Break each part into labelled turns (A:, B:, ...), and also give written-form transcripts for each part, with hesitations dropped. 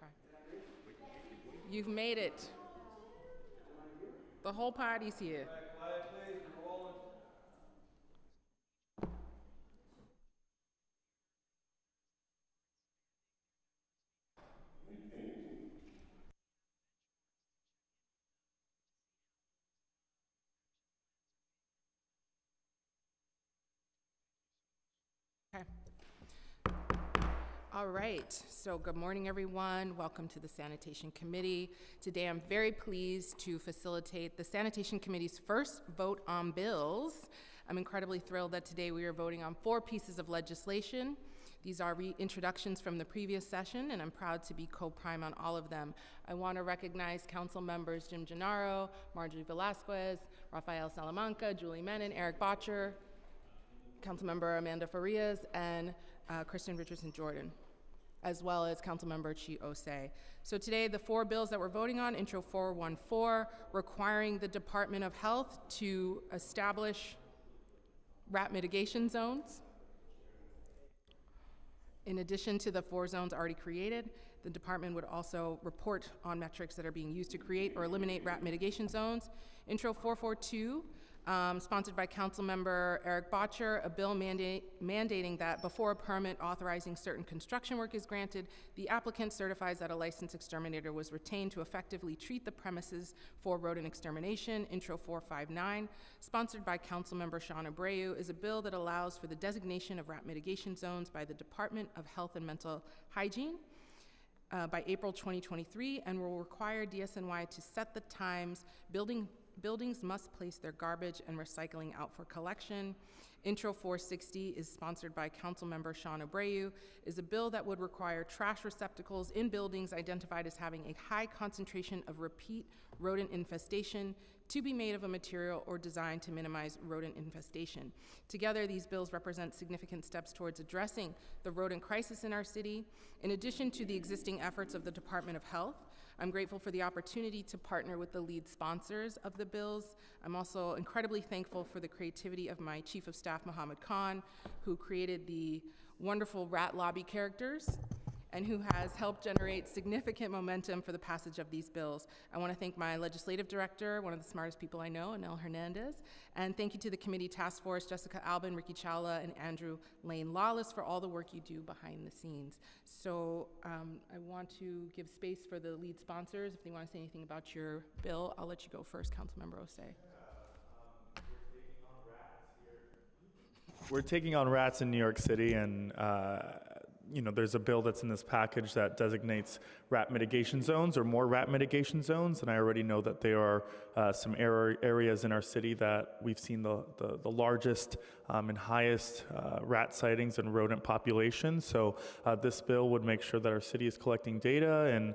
A: Okay. You've made it. The whole party's here. Okay. All right, so good morning, everyone. Welcome to the Sanitation Committee. Today, I'm very pleased to facilitate the Sanitation Committee's first vote on bills. I'm incredibly thrilled that today we are voting on 4 pieces of legislation. These are reintroductions from the previous session, and I'm proud to be co-prime on all of them. I want to recognize Council members Jim Gennaro, Marjorie Velasquez, Rafael Salamanca, Julie Menon, Eric Botcher, Councilmember Amanda Farias, and Kristen Richardson-Jordan, as well as Councilmember Chi Osei. So today, the 4 bills that we're voting on, Intro 414, requiring the Department of Health to establish rat mitigation zones. In addition to the 4 zones already created, the department would also report on metrics that are being used to create or eliminate rat mitigation zones. Intro 442, sponsored by Councilmember Eric Botcher, a bill mandating that before a permit authorizing certain construction work is granted, the applicant certifies that a licensed exterminator was retained to effectively treat the premises for rodent extermination. Intro 459, sponsored by Councilmember Sean Abreu, is a bill that allows for the designation of rat mitigation zones by the Department of Health and Mental Hygiene by April 2023, and will require DSNY to set the times buildings must place their garbage and recycling out for collection. Intro 460 is sponsored by Councilmember Sean Abreu, is a bill that would require trash receptacles in buildings identified as having a high concentration of repeat rodent infestation to be made of a material or designed to minimize rodent infestation. Together, these bills represent significant steps towards addressing the rodent crisis in our city. In addition to the existing efforts of the Department of Health, I'm grateful for the opportunity to partner with the lead sponsors of the bills. I'm also incredibly thankful for the creativity of my Chief of Staff, Mohammed Khan, who created the wonderful rat lobby characters and who has helped generate significant momentum for the passage of these bills. I want to thank my legislative director, one of the smartest people I know, Anel Hernandez, and thank you to the committee task force, Jessica Albin, Ricky Chawla, and Andrew Lane Lawless for all the work you do behind the scenes. So I want to give space for the lead sponsors. If they want to say anything about your bill, I'll let you go first, Councilmember Osei.
B: We're taking on rats in New York City, and you know, there's a bill that's in this package that designates rat mitigation zones or more rat mitigation zones, and I already know that there are some areas in our city that we've seen the largest and highest rat sightings and rodent population. So this bill would make sure that our city is collecting data and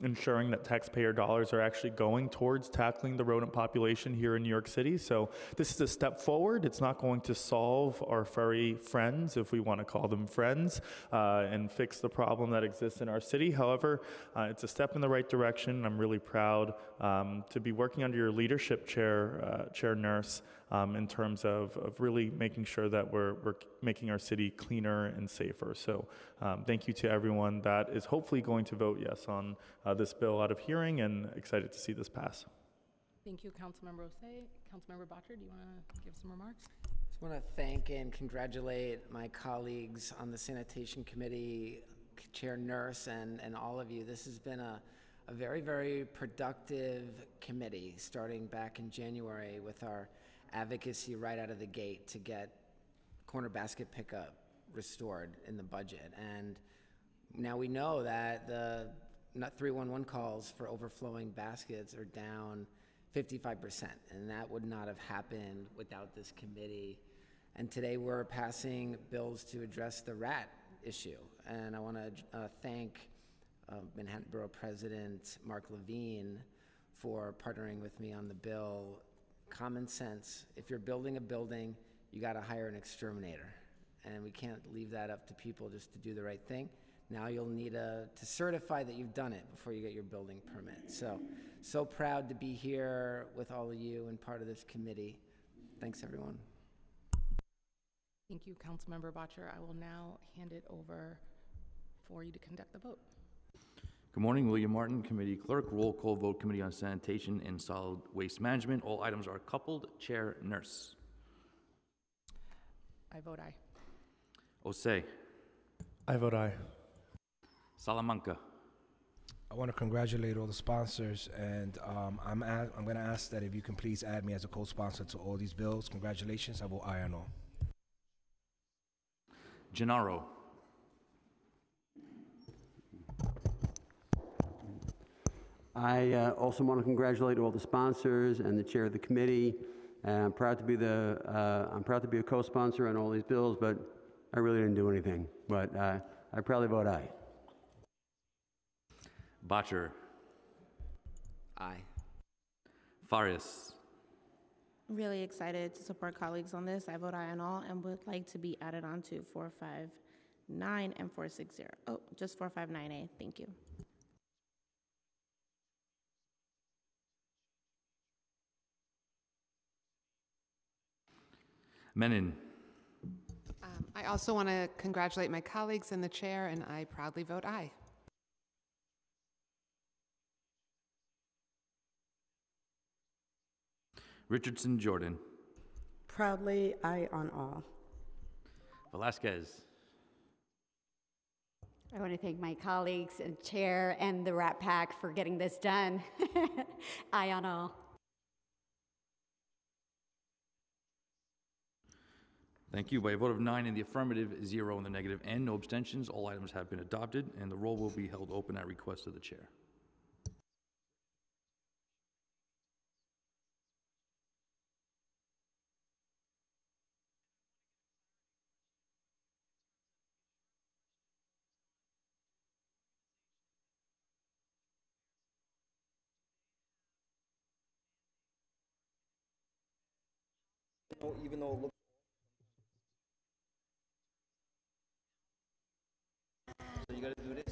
B: ensuring that taxpayer dollars are actually going towards tackling the rodent population here in New York City. So this is a step forward. It's not going to solve our furry friends, if we want to call them friends, and fix the problem that exists in our city. However, it's a step in the right direction. I'm really proud to be working under your leadership, Chair Nurse, in terms of really making sure that we're making our city cleaner and safer. So thank you to everyone that is hopefully going to vote yes on this bill out of hearing, and excited to see this pass.
A: Thank you, Councilmember Osei. Councilmember Botcher, do you want to give some remarks?
C: I just want to thank and congratulate my colleagues on the Sanitation Committee, Chair Nurse, and all of you. This has been a very, very productive committee, starting back in January with our advocacy right out of the gate to get corner basket pickup restored in the budget. And now we know that the 311 calls for overflowing baskets are down 55%, and that would not have happened without this committee. And today we're passing bills to address the rat issue. And I want to thank Manhattan Borough President Mark Levine for partnering with me on the bill. Common sense, if you're building a building, you got to hire an exterminator. And we can't leave that up to people just to do the right thing. Now you'll need to certify that you've done it before you get your building permit. So proud to be here with all of you and part of this committee. Thanks, everyone.
A: Thank you, Councilmember Botcher. I will now hand it over for you to conduct the vote.
D: Good morning, William Martin, Committee Clerk. Roll call vote, Committee on Sanitation and Solid Waste Management. All items are coupled. Chair Nurse.
A: I vote aye.
D: Osei.
B: I vote aye.
D: Salamanca.
E: I want to congratulate all the sponsors, and I'm going to ask that if you can please add me as a co-sponsor to all these bills. Congratulations. I vote aye on all.
D: Gennaro.
F: I also want to congratulate all the sponsors and the chair of the committee. I'm proud to be a co-sponsor on all these bills, but I really didn't do anything. But I probably vote aye.
D: Botcher.
C: Aye.
D: Farias.
G: Really excited to support colleagues on this. I vote aye on all and would like to be added on to 459 and 460. Oh, just 459A. Thank you.
D: Menon.
H: I also want to congratulate my colleagues and the chair, and I proudly vote aye.
D: Richardson Jordan.
I: Proudly aye on all.
D: Velasquez.
J: I want to thank my colleagues and chair and the Rat Pack for getting this done. Aye on all.
D: Thank you. By a vote of 9 in the affirmative, 0 in the negative, and no abstentions, all items have been adopted, and the roll will be held open at request of the chair.
K: Even though it looks so you gotta do this.